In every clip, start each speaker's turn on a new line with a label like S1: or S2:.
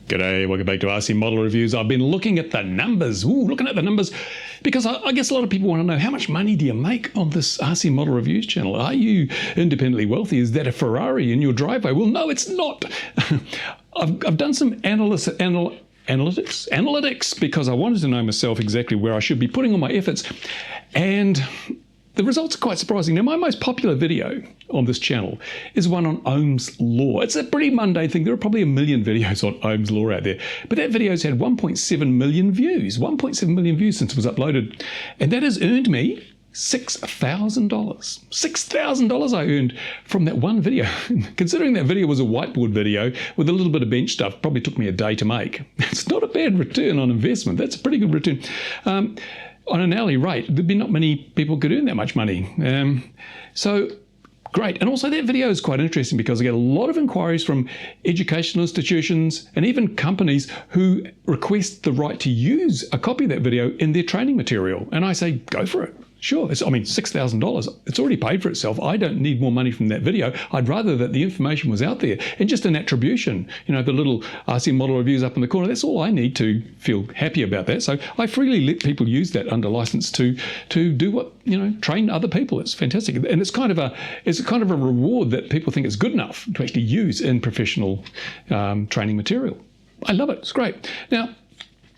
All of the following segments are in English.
S1: G'day, welcome back to RC Model Reviews. I've been looking at the numbers, because I guess a lot of people want to know, how much money do you make on this RC Model Reviews channel? Are you independently wealthy? Is that a Ferrari in your driveway? Well, no, it's not. I've done some analytics because I wanted to know myself exactly where I should be putting all my efforts, and the results are quite surprising. Now, my most popular video on this channel is one on Ohm's Law. It's a pretty mundane thing. There are probably a million videos on Ohm's Law out there. But that video's had 1.7 million views. 1.7 million views since it was uploaded. And that has earned me $6,000. $6,000 I earned from that one video. Considering that video was a whiteboard video with a little bit of bench stuff, probably took me a day to make. It's not a bad return on investment. That's a pretty good return. On an hourly rate, there'd be not many people could earn that much money. So great. And also that video is quite interesting because I get a lot of inquiries from educational institutions and even companies who request the right to use a copy of that video in their training material. And I say, go for it. Sure. $6,000. It's already paid for itself. I don't need more money from that video. I'd rather that the information was out there and just an attribution, the little RC Model Reviews up in the corner. That's all I need to feel happy about that. So I freely let people use that under license to do what, train other people. It's fantastic. And it's kind of a reward that people think is good enough to actually use in professional training material. I love it. It's great. Now,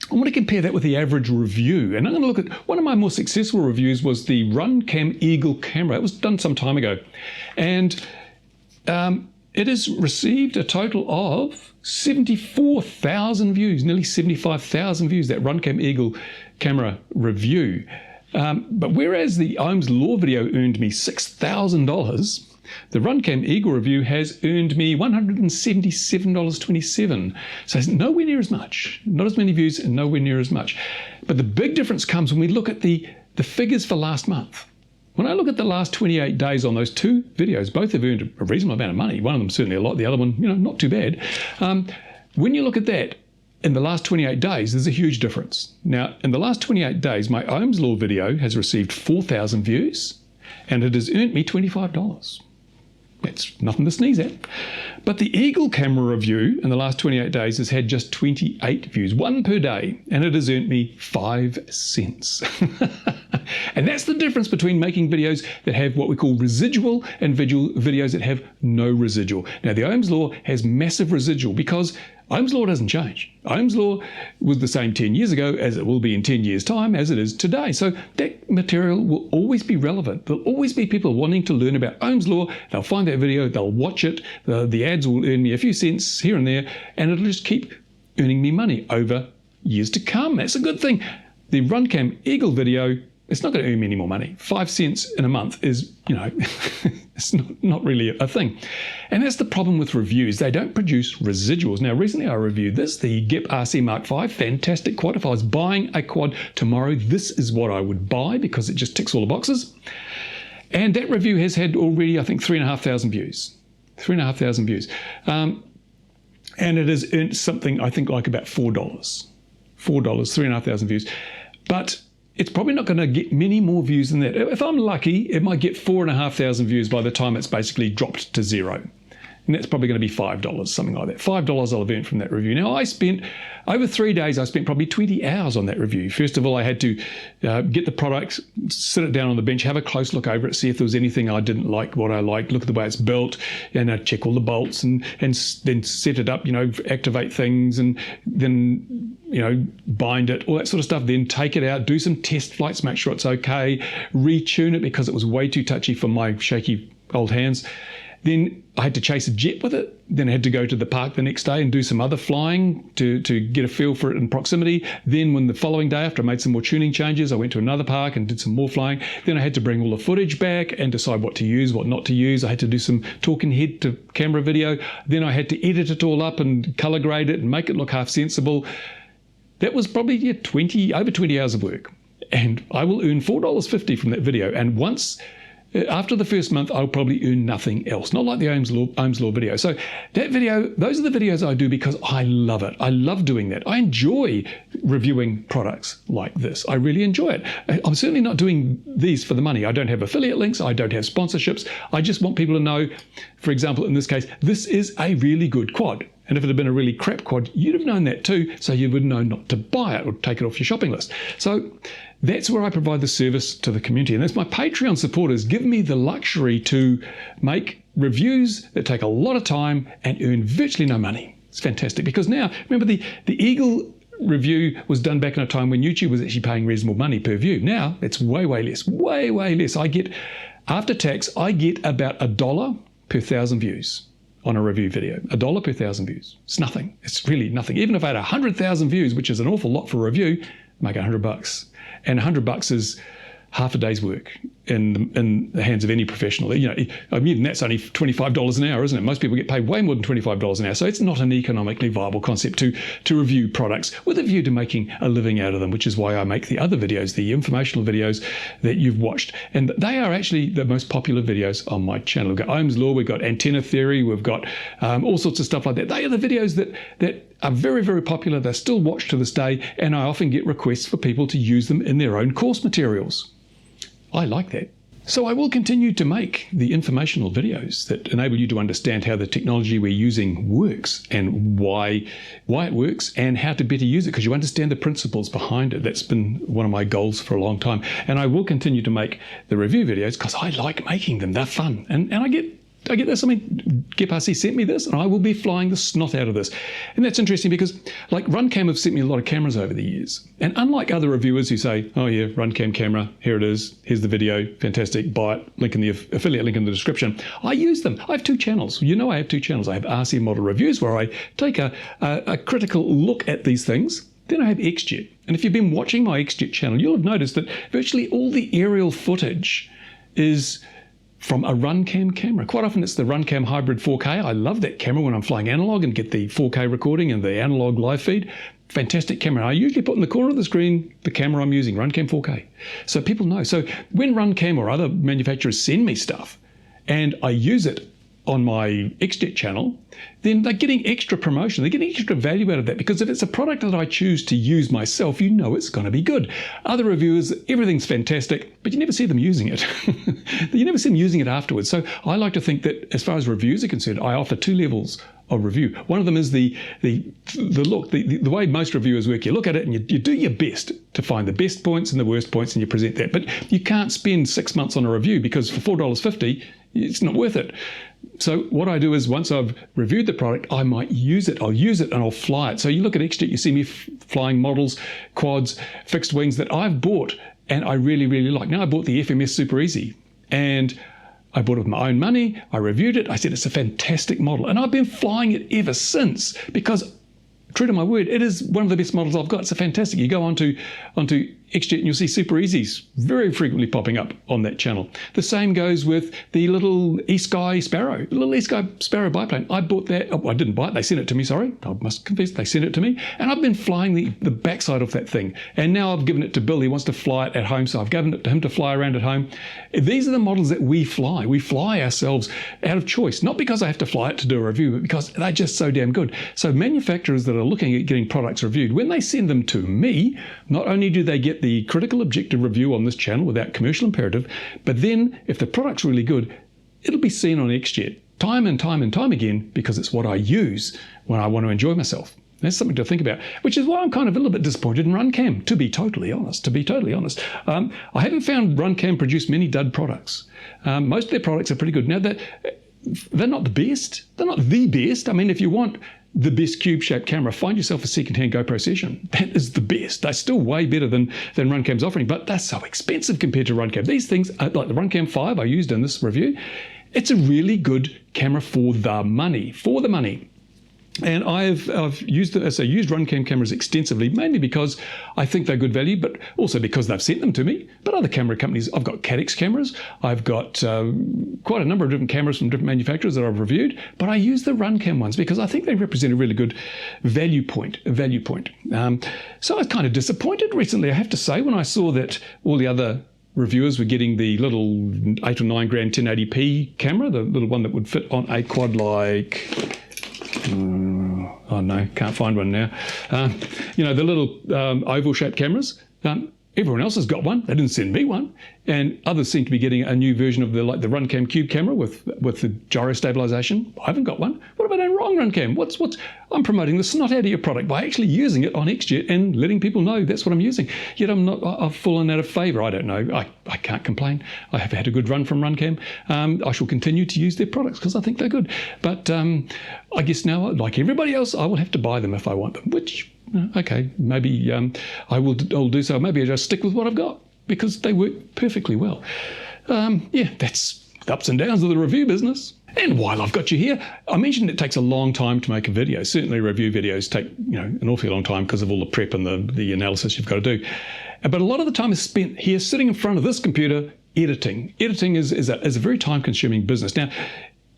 S1: I want to compare that with the average review, and I'm going to look at one of my more successful reviews was the Runcam Eagle camera. It was done some time ago, and it has received a total of 74,000 views, nearly 75,000 views, that Runcam Eagle camera review. But whereas the Ohm's Law video earned me $6,000, the Runcam Eagle review has earned me $177.27. So it's nowhere near as much. Not as many views and nowhere near as much. But the big difference comes when we look at the figures for last month. When I look at the last 28 days on those two videos, both have earned a reasonable amount of money. One of them certainly a lot, the other one, not too bad. When you look at that, in the last 28 days, there's a huge difference. Now, in the last 28 days, my Ohm's Law video has received 4,000 views, and it has earned me $25. That's nothing to sneeze at. But the Eagle camera review in the last 28 days has had just 28 views, one per day, and it has earned me 5 cents. And that's the difference between making videos that have what we call residual and videos that have no residual. Now, the Ohm's Law has massive residual because Ohm's Law doesn't change. Ohm's Law was the same 10 years ago as it will be in 10 years' time as it is today. So that material will always be relevant. There'll always be people wanting to learn about Ohm's Law. They'll find that video, they'll watch it. The ads will earn me a few cents here and there, and it'll just keep earning me money over years to come. That's a good thing. The Runcam Eagle video, it's not going to earn me any more money. 5 cents in a month is, it's not really a thing. And that's the problem with reviews. They don't produce residuals. Now, recently I reviewed this, the GEP RC Mark V, fantastic quad. If I was buying a quad tomorrow, this is what I would buy because it just ticks all the boxes. And that review has had already, I think, 3,500 views. 3,500 views. And it has earned something, I think, like about $4. $4, 3,500 views. But it's probably not going to get many more views than that. If I'm lucky, it might get 4,500 views by the time it's basically dropped to zero. And that's probably going to be $5, something like that. $5 I'll have earned from that review. Now, I spent, over 3 days, I spent probably 20 hours on that review. First of all, I had to get the product, sit it down on the bench, have a close look over it, see if there was anything I didn't like, what I liked, look at the way it's built, and I'd check all the bolts and then set it up, activate things, and then, bind it, all that sort of stuff. Then take it out, do some test flights, make sure it's okay, retune it because it was way too touchy for my shaky old hands. Then I had to chase a jet with it. Then I had to go to the park the next day and do some other flying to get a feel for it in proximity. Then when the following day, after I made some more tuning changes, I went to another park and did some more flying. Then I had to bring all the footage back and decide what to use, what not to use. I had to do some talking head to camera video. Then I had to edit it all up and color grade it and make it look half sensible. That was probably over 20 hours of work. And I will earn $4.50 from that video. And after the first month, I'll probably earn nothing else. Not like the Ohm's Law video. So that video, those are the videos I do because I love it. I love doing that. I enjoy reviewing products like this. I really enjoy it. I'm certainly not doing these for the money. I don't have affiliate links. I don't have sponsorships. I just want people to know, for example, in this case, this is a really good quad. And if it had been a really crap quad, you'd have known that too, so you would know not to buy it or take it off your shopping list. So that's where I provide the service to the community. And that's my Patreon supporters give me the luxury to make reviews that take a lot of time and earn virtually no money. It's fantastic because now, remember the Eagle review was done back in a time when YouTube was actually paying reasonable money per view. Now it's way less, way less. I get, after tax, I get about $1 per 1,000 views on a review video. $1 per 1,000 views. It's nothing. It's really nothing. Even if I had 100,000 views, which is an awful lot for a review, I make $100. And $100 is half a day's work in the hands of any professional. You know, I mean, that's only $25 an hour, isn't it? Most people get paid way more than $25 an hour. So it's not an economically viable concept to review products with a view to making a living out of them, which is why I make the other videos, the informational videos that you've watched. And they are actually the most popular videos on my channel. We've got Ohm's Law, we've got antenna theory, we've got all sorts of stuff like that. They are the videos that are very popular. They're still watched to this day, and I often get requests for people to use them in their own course materials. I like that. So I will continue to make the informational videos that enable you to understand how the technology we're using works and why it works and how to better use it, because you understand the principles behind it. That's been one of my goals for a long time. And I will continue to make the review videos because I like making them. They're fun. And I get this. I mean, GetRC sent me this, and I will be flying the snot out of this. And that's interesting because, like, Runcam have sent me a lot of cameras over the years. And unlike other reviewers who say, oh yeah, Runcam camera, here it is, here's the video, fantastic, buy it, link in the affiliate link in the description. I use them. I have two channels. You know I have two channels. I have RC ModelReviews, where I take a critical look at these things. Then I have Xjet. And if you've been watching my Xjet channel, you'll have noticed that virtually all the aerial footage is from a Runcam camera. Quite often it's the Runcam Hybrid 4K. I love that camera when I'm flying analog and get the 4K recording and the analog live feed. Fantastic camera. I usually put in the corner of the screen the camera I'm using, Runcam 4K. So people know. So when Runcam or other manufacturers send me stuff and I use it on my Xjet channel, then they're getting extra promotion. They're getting extra value out of that, because if it's a product that I choose to use myself, you know it's going to be good. Other reviewers, everything's fantastic, but you never see them using it. You never see them using it afterwards. So I like to think that as far as reviews are concerned, I offer two levels of review. One of them is the look, the way most reviewers work. You look at it and you do your best to find the best points and the worst points, and you present that. But you can't spend 6 months on a review, because for $4.50, it's not worth it. So what I do is, once I've reviewed the product, I might use it. I'll use it and I'll fly it. So you look at Xjet, you see me flying models, quads, fixed wings that I've bought and I really like. Now, I bought the FMS Super Easy, and I bought it with my own money. I reviewed it. I said it's a fantastic model, and I've been flying it ever since, because, true to my word, it is one of the best models I've got. It's a fantastic. You go onto Xjet and you'll see Super Easies very frequently popping up on that channel. The same goes with the little E-Sky Sparrow, the little E-Sky Sparrow biplane. I bought that. Oh, I didn't buy it. They sent it to me. Sorry, I must confess. They sent it to me, and I've been flying the backside of that thing. And now I've given it to Bill. He wants to fly it at home, so I've given it to him to fly around at home. These are the models that we fly. We fly ourselves out of choice, not because I have to fly it to do a review, but because they're just so damn good. So manufacturers that are looking at getting products reviewed, when they send them to me, not only do they get the critical objective review on this channel without commercial imperative, but then if the product's really good, it'll be seen on Xjet time and time again, because it's what I use when I want to enjoy myself. That's something to think about, which is why I'm kind of a little bit disappointed in Runcam, to be totally honest. I haven't found Runcam produce many dud products. Most of their products are pretty good. Now, they're not the best. They're not the best. I mean, if you want the best cube-shaped camera, find yourself a second-hand GoPro Session. That is the best. They're still way better than Runcam's offering, but they're so expensive compared to Runcam. These things, like the Runcam 5 I used in this review, it's a really good camera for the money. And I've used Runcam cameras extensively, mainly because I think they're good value, but also because they've sent them to me. But other camera companies, I've got Caddx cameras, I've got quite a number of different cameras from different manufacturers that I've reviewed, but I use the Runcam ones because I think they represent a really good value point. So I was kind of disappointed recently, I have to say, when I saw that all the other reviewers were getting the little 8 or 9 grand 1080p camera, the little one that would fit on a quad like... oh no, can't find one now. The little oval-shaped cameras. Everyone else has got one. They didn't send me one. And others seem to be getting a new version of the Runcam Cube camera with the gyro stabilization. I haven't got one. What have I done wrong, Runcam? I'm promoting the snot out of your product by actually using it on Xjet and letting people know that's what I'm using. Yet I've fallen out of favor. I don't know. I can't complain. I have had a good run from Runcam. I shall continue to use their products because I think they're good. But I guess now, like everybody else, I will have to buy them if I want them, which, okay, maybe I'll do so. Maybe I'll just stick with what I've got because they work perfectly well. Yeah, that's the ups and downs of the review business. And while I've got you here, I mentioned it takes a long time to make a video. Certainly review videos take an awfully long time because of all the prep and the analysis you've got to do. But a lot of the time is spent here sitting in front of this computer editing. Editing is a very time-consuming business. Now,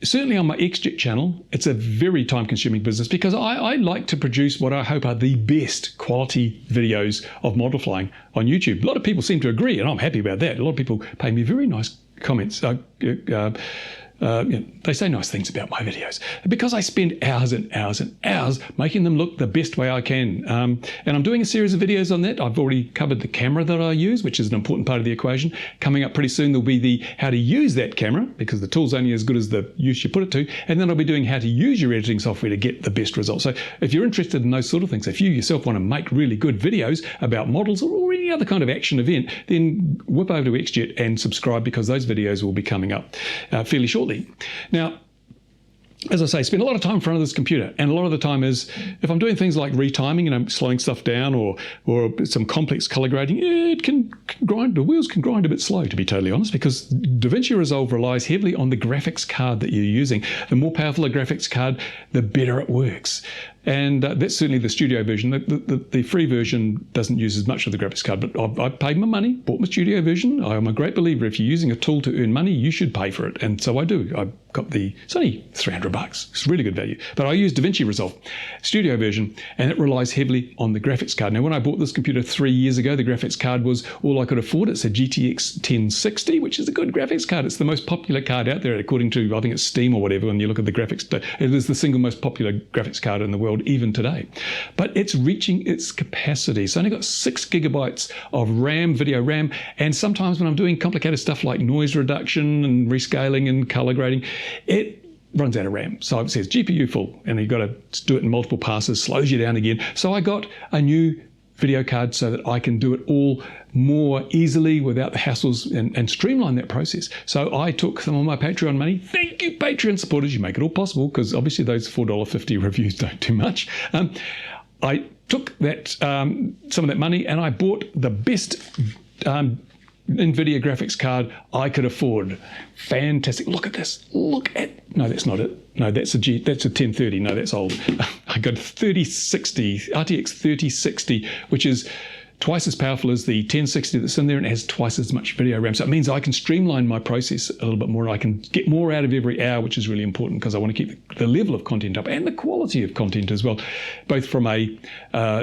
S1: certainly on my Xjet channel, it's a very time-consuming business because I like to produce what I hope are the best quality videos of model flying on YouTube. A lot of people seem to agree, and I'm happy about that. A lot of people pay me very nice comments. They say nice things about my videos because I spend hours and hours and hours making them look the best way I can. And I'm doing a series of videos on that. I've already covered the camera that I use, which is an important part of the equation. Coming up pretty soon, there'll be the how to use that camera because the tool's only as good as the use you put it to. And then I'll be doing how to use your editing software to get the best results. So if you're interested in those sort of things, if you yourself want to make really good videos about models or any other kind of action event, then whip over to Xjet and subscribe because those videos will be coming up fairly shortly. Now, as I say, spend a lot of time in front of this computer, and a lot of the time is if I'm doing things like retiming, slowing stuff down, or some complex color grading, it can grind. The wheels can grind a bit slow, to be totally honest, because DaVinci Resolve relies heavily on the graphics card that you're using. The more powerful the graphics card, the better it works. And that's certainly the studio version. The free version doesn't use as much of the graphics card, but I've paid my money, bought my studio version. I'm a great believer if you're using a tool to earn money, you should pay for it. And so I do. I've got it's only $300. It's really good value. But I use DaVinci Resolve studio version, and it relies heavily on the graphics card. Now, when I bought this computer 3 years ago, the graphics card was all I could afford. It's a GTX 1060, which is a good graphics card. It's the most popular card out there, according to, I think it's Steam or whatever, when you look at the graphics. It is the single most popular graphics card in the world, even today. But it's reaching its capacity. It's only got 6 gigabytes of RAM, video RAM, and sometimes when I'm doing complicated stuff like noise reduction and rescaling and color grading, it runs out of RAM. So it says GPU full, and you've got to do it in multiple passes, slows you down again. So I got a new video card so that I can do it all more easily without the hassles and streamline that process. So I took some of my Patreon money. Thank you, Patreon supporters. You make it all possible because obviously those $4.50 reviews don't do much. I took that some of that money and I bought the best NVIDIA graphics card I could afford. Fantastic. Look at this. No, that's not it. No, that's a 1030. No, that's old. I got 3060, RTX 3060, which is twice as powerful as the 1060 that's in there, and it has twice as much video RAM. So it means I can streamline my process a little bit more. I can get more out of every hour, which is really important because I want to keep the level of content up and the quality of content as well, both from a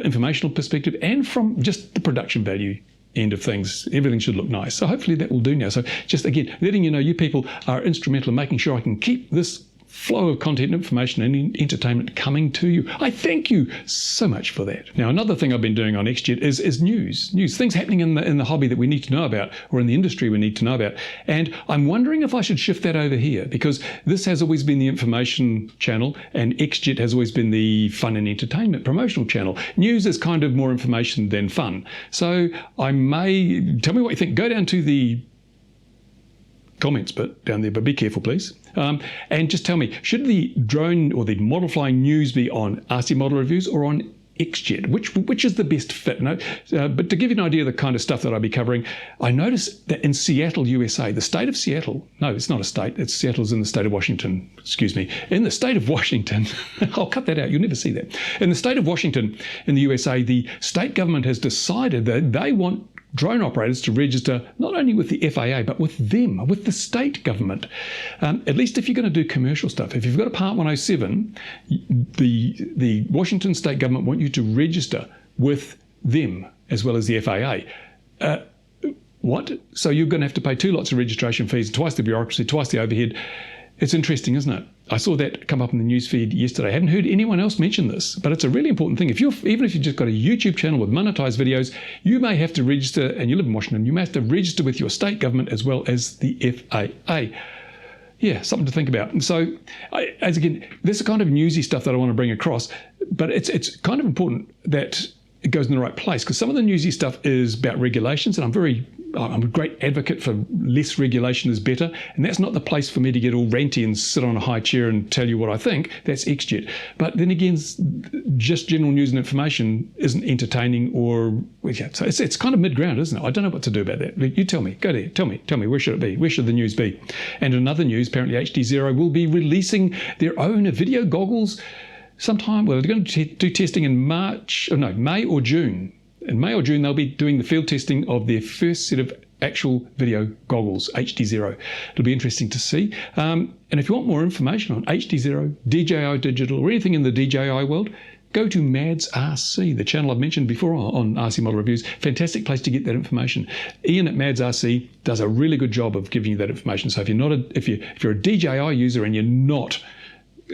S1: informational perspective and from just the production value end of things. Everything should look nice. So hopefully that will do now. So just again, letting you know you people are instrumental in making sure I can keep this flow of content, information and entertainment coming to you. I thank you so much for that. Now, another thing I've been doing on Xjet is news, things happening in the hobby that we need to know about, or in the industry we need to know about. And I'm wondering if I should shift that over here, because this has always been the information channel and Xjet has always been the fun and entertainment promotional channel. News is kind of more information than fun. So I may, tell me what you think. Go down to the comments bit down there, but be careful, please. And just tell me, should the drone or the model flying news be on RC Model Reviews or on Xjet? Which is the best fit? No, but to give you an idea of the kind of stuff that I'll be covering, I noticed that in Seattle, USA, the state of Seattle, no, it's not a state, Seattle's in the state of Washington, excuse me, in the state of Washington, I'll cut that out, you'll never see that. In the state of Washington in the USA, the state government has decided that they want drone operators to register not only with the FAA, but with the state government. At least if you're going to do commercial stuff. If you've got a Part 107, the Washington state government want you to register with them as well as the FAA. What? So you're going to have to pay 2 lots of registration fees, twice the bureaucracy, twice the overhead. It's interesting, isn't it? I saw that come up in the newsfeed yesterday. I haven't heard anyone else mention this, but it's a really important thing. Even if you've just got a YouTube channel with monetized videos, you may have to register, and you live in Washington, you may have to register with your state government as well as the FAA. Yeah, something to think about. And so, again, this is kind of newsy stuff that I want to bring across, but it's kind of important that it goes in the right place, because some of the newsy stuff is about regulations, and I'm a great advocate for less regulation is better, and that's not the place for me to get all ranty and sit on a high chair and tell you what I think. That's Xjet. But then again, just general news and information isn't entertaining, so it's kind of mid-ground, isn't it? I don't know what to do about that. You tell me. Go there. Tell me, where should it be? Where should the news be? And in other news, apparently HDZero will be releasing their own video goggles sometime. Well, they're going to do testing in May or June. In May or June, they'll be doing the field testing of their first set of actual video goggles, HDZero. It'll be interesting to see. And if you want more information on HDZero, DJI Digital, or anything in the DJI world, go to Mads RC, the channel I've mentioned before on RC Model Reviews. Fantastic place to get that information. Ian at Mads RC does a really good job of giving you that information. So if you're a DJI user and you're not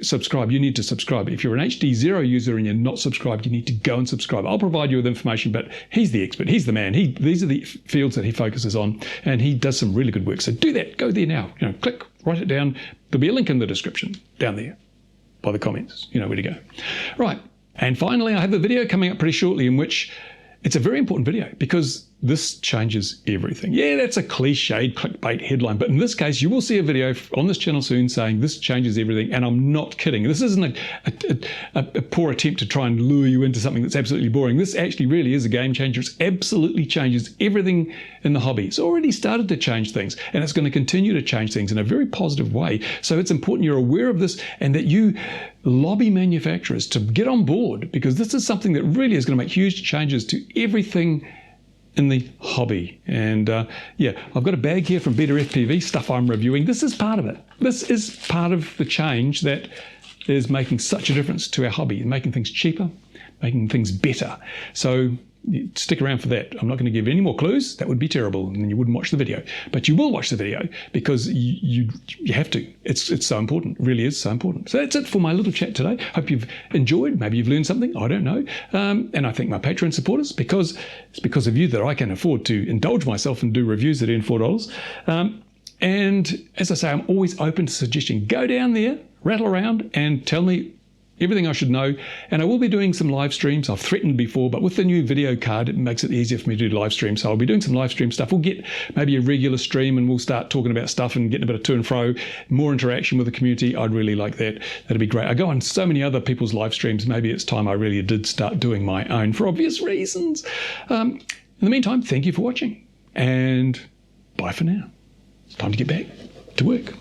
S1: subscribe, you need to subscribe. If you're an HDZero user and you're not subscribed, you need to go and subscribe. I'll provide you with information, but he's the expert. He's the man. These are the fields that he focuses on, and he does some really good work. So do that. Go there now. Click, write it down. There'll be a link in the description down there by the comments. You know where to go. Right. And finally, I have a video coming up pretty shortly in which it's a very important video, because this changes everything. Yeah, that's a cliched clickbait headline, but in this case, you will see a video on this channel soon saying this changes everything, and I'm not kidding. This isn't a poor attempt to try and lure you into something that's absolutely boring. This actually really is a game changer. It absolutely changes everything in the hobby. It's already started to change things, and it's going to continue to change things in a very positive way. So it's important you're aware of this, and that you lobby manufacturers to get on board, because this is something that really is going to make huge changes to everything in the hobby. And yeah, I've got a bag here from Better FPV, stuff I'm reviewing. This is part of it. This is part of the change that is making such a difference to our hobby, making things cheaper, making things better. So stick around for that. I'm not going to give any more clues. That would be terrible, and then you wouldn't watch the video. But you will watch the video, because you have to. It's so important. It really is so important. So that's it for my little chat today. Hope you've enjoyed. Maybe you've learned something. I don't know. And I thank my Patreon supporters, because it's because of you that I can afford to indulge myself and do reviews that earn $4. And as I say, I'm always open to suggestion. Go down there, rattle around, and tell me everything I should know. And I will be doing some live streams. I've threatened before, but with the new video card, it makes it easier for me to do live streams. So I'll be doing some live stream stuff. We'll get maybe a regular stream, and we'll start talking about stuff and getting a bit of to and fro, more interaction with the community. I'd really like that. That'd be great. I go on so many other people's live streams. Maybe it's time I really did start doing my own, for obvious reasons. In the meantime, thank you for watching, and bye for now. It's time to get back to work.